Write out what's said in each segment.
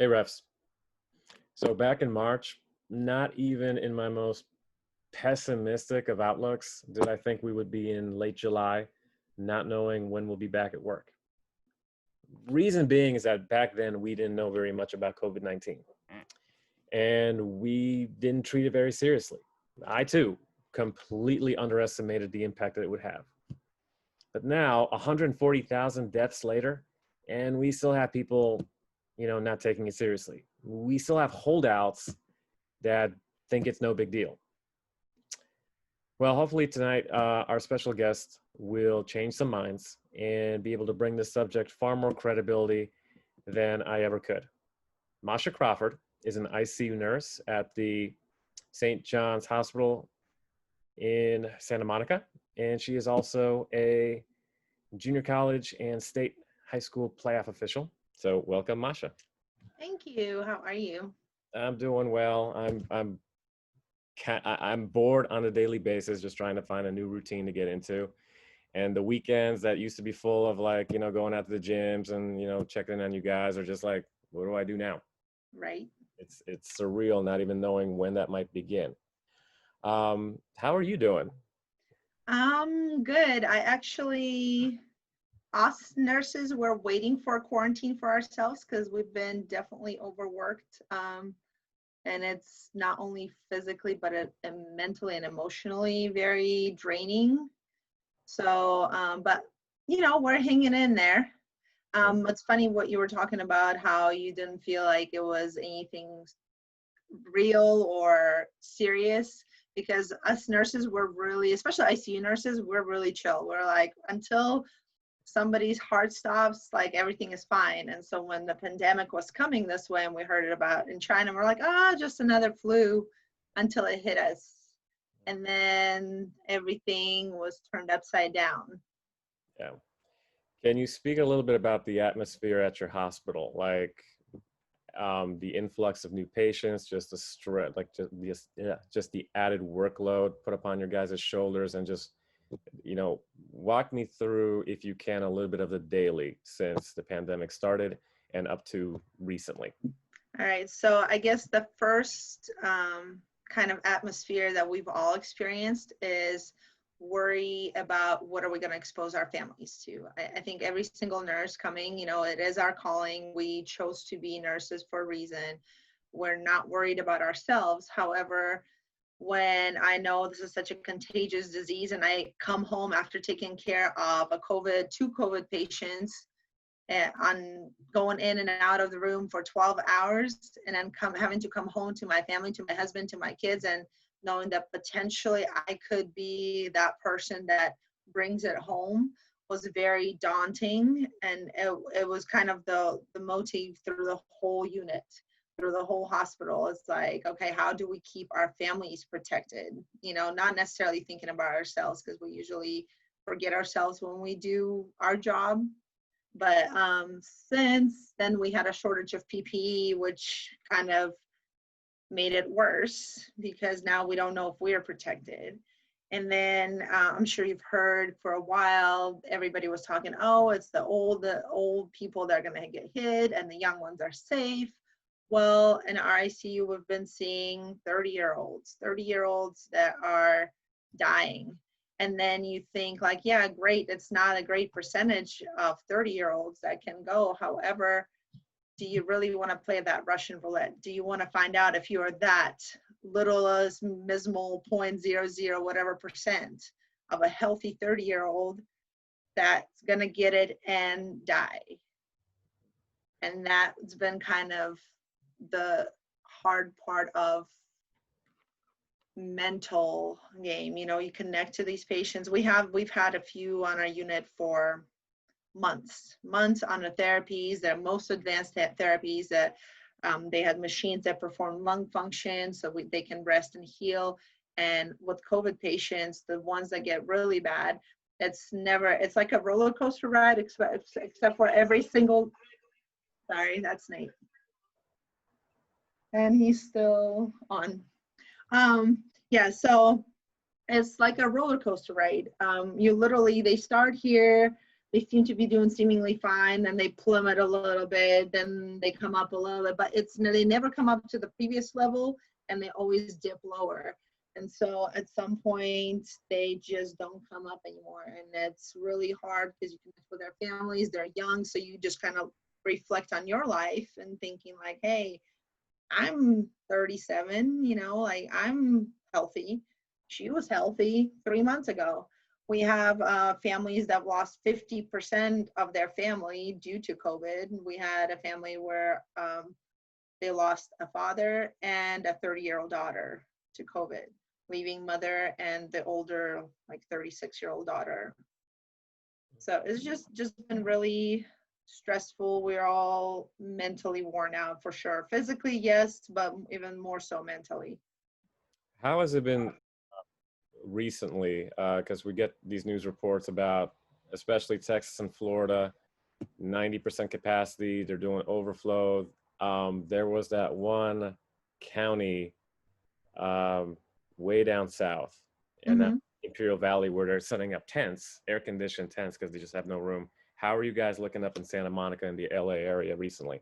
Hey, refs. So back in March, not even in my most pessimistic of outlooks did I think we would be in late July, not knowing when we'll be back at work. Reason being is that back then we didn't know very much about COVID-19 and we didn't treat it very seriously. I too completely underestimated the impact that it would have. But now 140,000 deaths later, and we still have people, not taking it seriously. We still have holdouts that think it's no big deal. Well, hopefully tonight, our special guest will change some minds and be able to bring this subject far more credibility than I ever could. Masha Crawford is an ICU nurse at the St. John's Hospital in Santa Monica, and she is also a junior college and state high school playoff official. So welcome, Masha. Thank you. How are you? I'm doing well. I'm bored on a daily basis, just trying to find a new routine to get into. And the weekends that used to be full of going out to the gyms and, checking on you guys are just like, what do I do now? Right. It's surreal, not even knowing when that might begin. How are you doing? Good. Us nurses, we're waiting for a quarantine for ourselves because we've been definitely overworked. And it's not only physically, but mentally and emotionally very draining. So, we're hanging in there. It's funny what you were talking about, how you didn't feel like it was anything real or serious, because us nurses were really, especially ICU nurses, we're really chill. We're like, until somebody's heart stops, like everything is fine. And so when the pandemic was coming this way and we heard it about in China, we're like, just another flu, until it hit us. And then everything was turned upside down. Yeah. Can you speak a little bit about the atmosphere at your hospital? Like the influx of new patients, just the stress, just the added workload put upon your guys' shoulders, and just, walk me through, if you can, a little bit of the daily since the pandemic started and up to recently. All right. So I guess the first kind of atmosphere that we've all experienced is worry about what are we going to expose our families to. I think every single nurse coming, it is our calling. We chose to be nurses for a reason. We're not worried about ourselves. However, when I know this is such a contagious disease and I come home after taking care of two COVID patients, on going in and out of the room for 12 hours, and then having to come home to my family, to my husband, to my kids, and knowing that potentially I could be that person that brings it home, was very daunting. And it was kind of the motif through the whole unit, through the whole hospital. It's like, okay, how do we keep our families protected? Not necessarily thinking about ourselves, because we usually forget ourselves when we do our job. But since then, we had a shortage of PPE, which kind of made it worse, because now we don't know if we're protected. And then I'm sure you've heard for a while, everybody was talking, it's the old people that are going to get hit and the young ones are safe. Well, in our ICU, we've been seeing 30-year-olds that are dying. And then you think like, yeah, great. It's not a great percentage of 30-year-olds that can go. However, do you really want to play that Russian roulette? Do you want to find out if you are that little as mismal 0.00 whatever percent of a healthy 30-year-old that's going to get it and die? And that's been kind of the hard part of mental game. You connect to these patients. We've had a few on our unit for months on the therapies, the most advanced therapies that they had machines that perform lung function so they can rest and heal. And with COVID patients, the ones that get really bad, it's like a roller coaster ride, except for every single, sorry, that's Nate. And he's still on. So it's like a roller coaster ride. They start here, they seem to be doing seemingly fine, then they plummet a little bit, then they come up a little bit, but they never come up to the previous level, and they always dip lower. And so at some point they just don't come up anymore, and it's really hard because you connect with their families, they're young, so you just kind of reflect on your life and thinking like, hey, I'm 37, like I'm healthy. She was healthy 3 months ago. We have families that lost 50% of their family due to COVID. We had a family where they lost a father and a 30-year-old daughter to COVID, leaving mother and the older, like 36-year-old daughter. So it's just been really stressful. We're all mentally worn out for sure. Physically, yes, but even more so mentally. How has it been recently? Because we get these news reports about, especially Texas and Florida, 90% capacity. They're doing overflow. There was that one county way down south in that Imperial Valley where they're setting up tents, air-conditioned tents, because they just have no room. How are you guys looking up in Santa Monica in the LA area recently?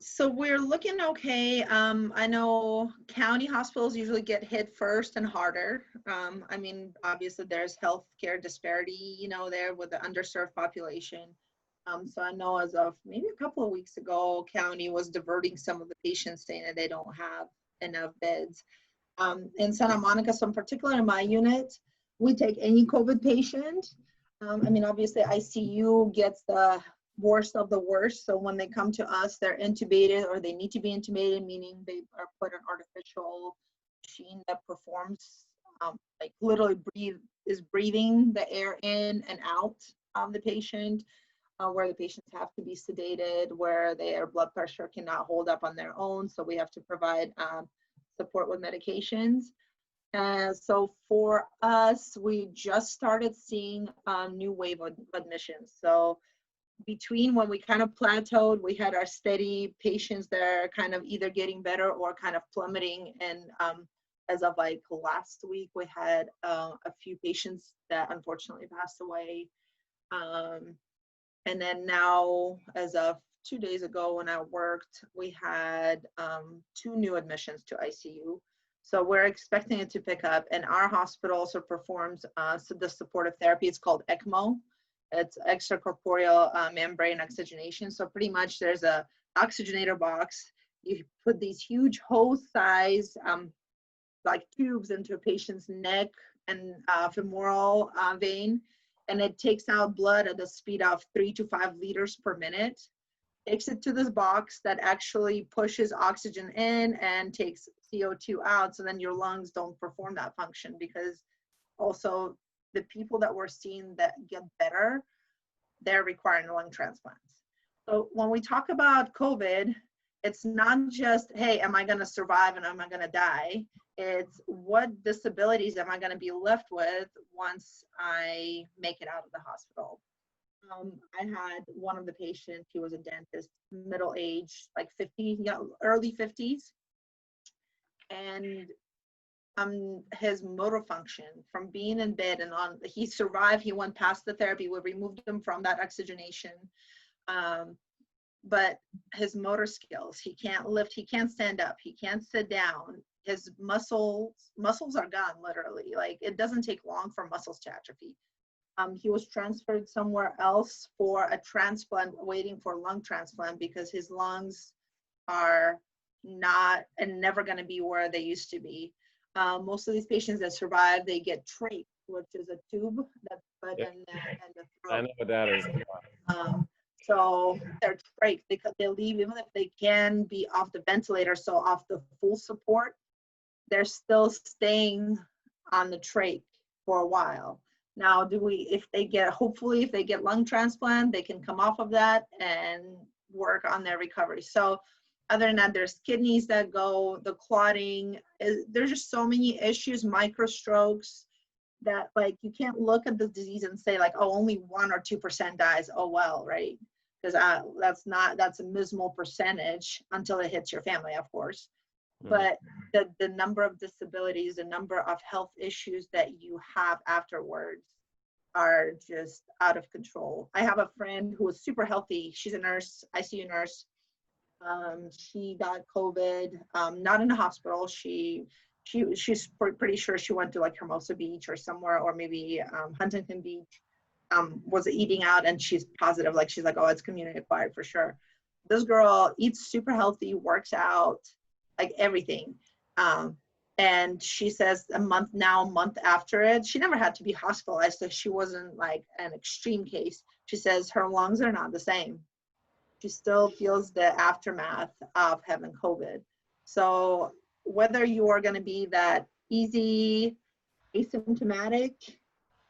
So we're looking okay. I know county hospitals usually get hit first and harder. I mean, obviously there's healthcare disparity, there with the underserved population. So I know as of maybe a couple of weeks ago, county was diverting some of the patients saying that they don't have enough beds. In Santa Monica, so in particular in my unit, we take any COVID patient. I mean, obviously ICU gets the worst of the worst. So when they come to us, they're intubated or they need to be intubated, meaning they are put an artificial machine that performs, like literally is breathing the air in and out of the patient, where the patients have to be sedated, where their blood pressure cannot hold up on their own. So we have to provide support with medications. So for us, we just started seeing a new wave of admissions. So between when we kind of plateaued, we had our steady patients that are kind of either getting better or kind of plummeting. And as of like last week, we had a few patients that unfortunately passed away. And then now, as of 2 days ago when I worked, we had 2 new admissions to ICU. So we're expecting it to pick up. And our hospital also performs the supportive therapy. It's called ECMO. It's extracorporeal membrane oxygenation. So pretty much there's a oxygenator box. You put these huge hose size like tubes into a patient's neck and femoral vein, and it takes out blood at the speed of 3 to 5 liters per minute. Takes it to this box that actually pushes oxygen in and takes CO2 out, so then your lungs don't perform that function. Because also the people that we're seeing that get better, they're requiring lung transplants. So when we talk about COVID, it's not just, hey, am I going to survive and am I going to die? It's what disabilities am I going to be left with once I make it out of the hospital? I had one of the patients, he was a dentist, middle age, like 50, yeah, early 50s. And his motor function from being in bed and on, he survived, he went past the therapy, we removed him from that oxygenation. But his motor skills, he can't lift, he can't stand up, he can't sit down. His muscles are gone, literally. Like, it doesn't take long for muscles to atrophy. He was transferred somewhere else for a transplant, waiting for lung transplant, because his lungs are not and never going to be where they used to be. Most of these patients that survive, they get trach, which is a tube that's put in the throat. I know what that is. So they're trach, they leave, even if they can be off the ventilator, so off the full support, they're still staying on the trach for a while. Now, hopefully if they get lung transplant, they can come off of that and work on their recovery. So other than that, there's kidneys that go, the clotting, there's just so many issues, microstrokes, that like you can't look at the disease and say like, oh, only 1 or 2% dies. Oh, well, right? Because that's a minimal percentage until it hits your family, of course. But the number of disabilities, the number of health issues that you have afterwards are just out of control. I have a friend who was super healthy. She's a nurse, ICU nurse. She got COVID, not in a hospital. She's pretty sure she went to like Hermosa Beach or somewhere, or maybe Huntington Beach. Was eating out, and she's positive. Like she's like, oh, it's community acquired for sure. This girl eats super healthy, works out, like everything. And she says a month after it, she never had to be hospitalized, so she wasn't like an extreme case. She says her lungs are not the same. She still feels the aftermath of having COVID. So whether you are going to be that easy asymptomatic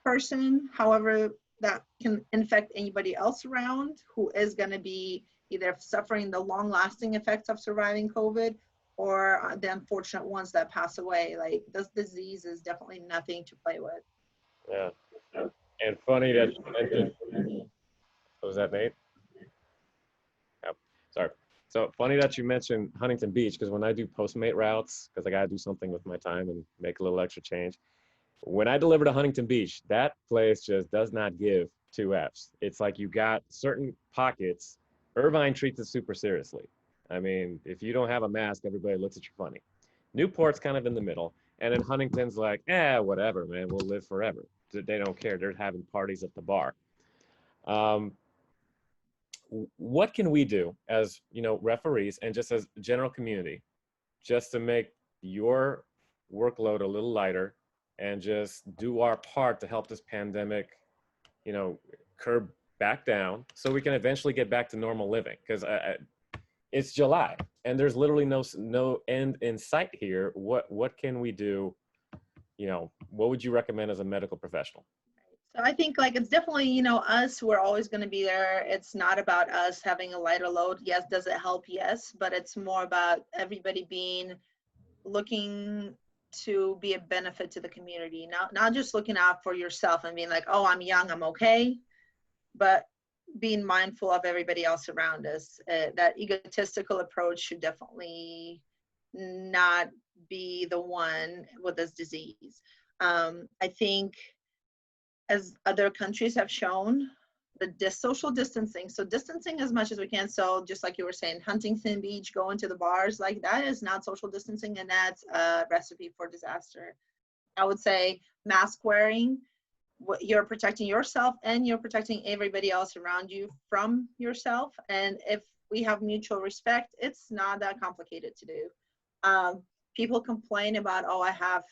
person, however that can infect anybody else around, who is going to be either suffering the long-lasting effects of surviving COVID, or the unfortunate ones that pass away. Like, this disease is definitely nothing to play with. Yeah. And funny that you mentioned, what was that, Nate? Yep. Sorry. So funny that you mentioned Huntington Beach, because when I do Postmate routes, because I got to do something with my time and make a little extra change. When I deliver to Huntington Beach, that place just does not give two Fs. It's like you got certain pockets. Irvine treats it super seriously. I mean, if you don't have a mask, everybody looks at you funny. Newport's kind of in the middle. And then Huntington's like, whatever, man, we'll live forever. They don't care. They're having parties at the bar. What can we do as, referees and just as general community, just to make your workload a little lighter and just do our part to help this pandemic, curb back down so we can eventually get back to normal living? Because it's July and there's literally no end in sight here. What can we do? What would you recommend as a medical professional? So I think like it's definitely, us, we're always going to be there. It's not about us having a lighter load. Yes, does it help? Yes, but it's more about everybody looking to be a benefit to the community. Not just looking out for yourself and being like, oh, I'm young, I'm okay, but being mindful of everybody else around us. That egotistical approach should definitely not be the one with this disease. I think, as other countries have shown, the social distancing, so distancing as much as we can. So just like you were saying, Huntington Beach, going to the bars, like that is not social distancing, and that's a recipe for disaster. I would say mask wearing, you're protecting yourself and you're protecting everybody else around you from yourself. And if we have mutual respect, it's not that complicated to do. People complain about, oh, I have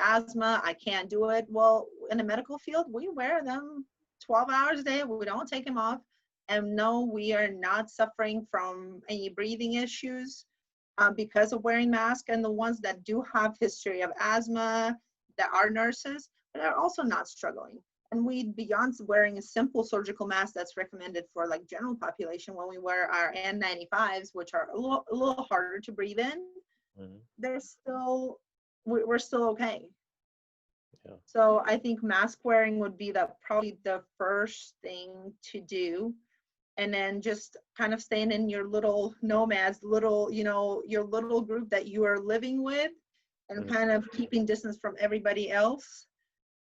asthma, I can't do it. Well, in the medical field, we wear them 12 hours a day. We don't take them off. And no, we are not suffering from any breathing issues because of wearing masks. And the ones that do have history of asthma, that are nurses, but are also not struggling. And beyond wearing a simple surgical mask that's recommended for like general population, when we wear our N95s, which are a little harder to breathe in, we're still okay. Yeah. So I think mask wearing would be probably the first thing to do. And then just kind of staying in your little nomads, your little group that you are living with, and kind of keeping distance from everybody else.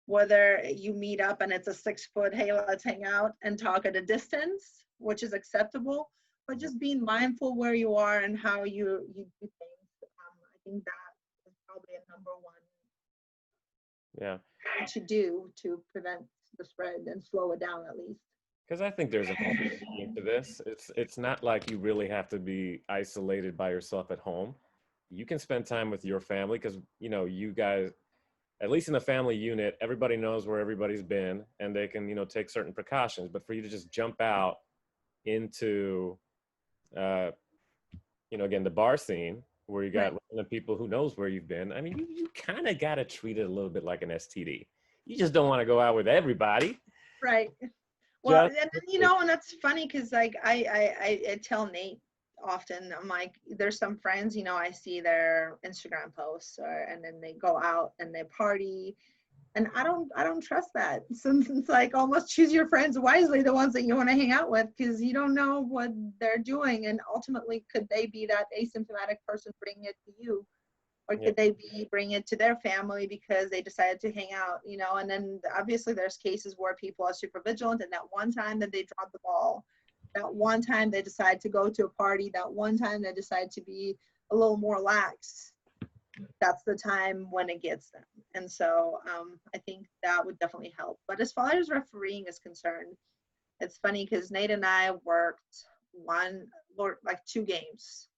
Whether you meet up and it's a 6-foot, hey, let's hang out and talk at a distance, which is acceptable, but just being mindful where you are and how you do things. I think that is probably a number one to do to prevent the spread and slow it down at least. Because I think there's a point to this. It's not like you really have to be isolated by yourself at home. You can spend time with your family because, you guys, at least in the family unit, everybody knows where everybody's been and they can, take certain precautions. But for you to just jump out into, again, the bar scene where you got people who knows where you've been, I mean, you kind of got to treat it a little bit like an STD. You just don't want to go out with everybody. Right. Well, and that's funny because like I tell Nate often, I'm like, there's some friends, I see their Instagram posts and then they go out and they party, and I don't trust that. So it's like, almost choose your friends wisely, the ones that you want to hang out with, because you don't know what they're doing, and ultimately could they be that asymptomatic person bringing it to you. Or Yeah. could they be bring it to their family because they decided to hang out, you know? And then obviously there's cases where people are super vigilant, and that one time that they dropped the ball, that one time they decide to go to a party, that one time they decide to be a little more lax, that's the time when it gets them. And so I think that would definitely help. But as far as refereeing is concerned, it's funny because Nate and I worked like 2 games.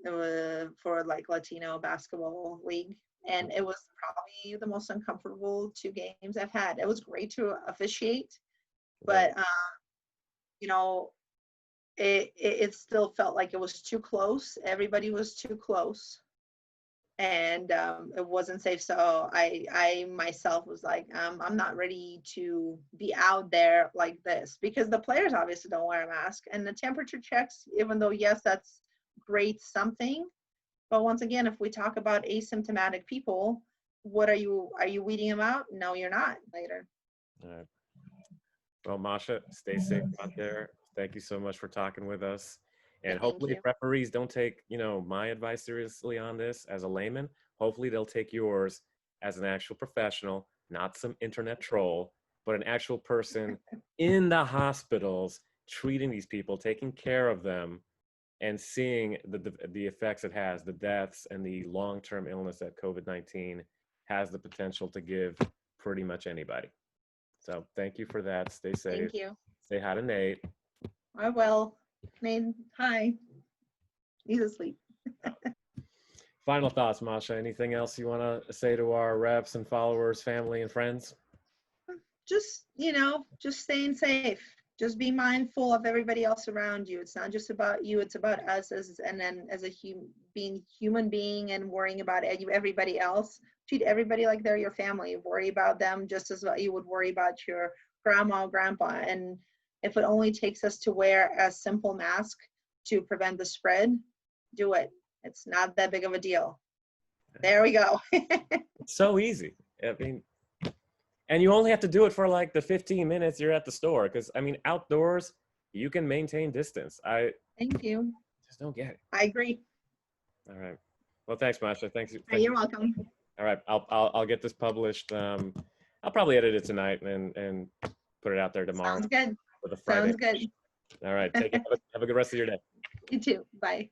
It was for like Latino basketball league, and it was probably the most uncomfortable 2 games I've had. It was great to officiate, but you know, it still felt like it was too close. Everybody was too close, and it wasn't safe. So I myself was like, I'm not ready to be out there like this, because the players obviously don't wear a mask, and the temperature checks, even though yes, that's great something, but once again, if we talk about asymptomatic people, what are you weeding them out? No, you're not later. All right. Well, Masha, stay safe out there. Thank you so much for talking with us. And Thank hopefully, you. if referees don't take, my advice seriously on this as a layman, hopefully they'll take yours as an actual professional, not some internet troll, but an actual person in the hospitals treating these people, taking care of them, and seeing the effects it has, the deaths and the long-term illness that COVID-19 has the potential to give pretty much anybody. So thank you for that. Stay safe. Thank you. Say hi to Nate. I will. Nate, hi. He's asleep. Final thoughts, Masha. Anything else you want to say to our reps and followers, family and friends? Just, just staying safe. Just be mindful of everybody else around you. It's not just about you, it's about us and then as a human being, and worrying about everybody else. Treat everybody like they're your family. Worry about them just as you would worry about your grandma or grandpa. And if it only takes us to wear a simple mask to prevent the spread, do it. It's not that big of a deal. There we go. It's so easy. I mean, and you only have to do it for like the 15 minutes you're at the store, because outdoors you can maintain distance. I Thank you. just don't get it. I agree. All right. Well, thanks, Masha. Thanks. You're welcome. All right. I'll get this published. I'll probably edit it tonight and put it out there tomorrow. Sounds good. For the Friday. Sounds good. All right. Take care. Have a good rest of your day. You too. Bye.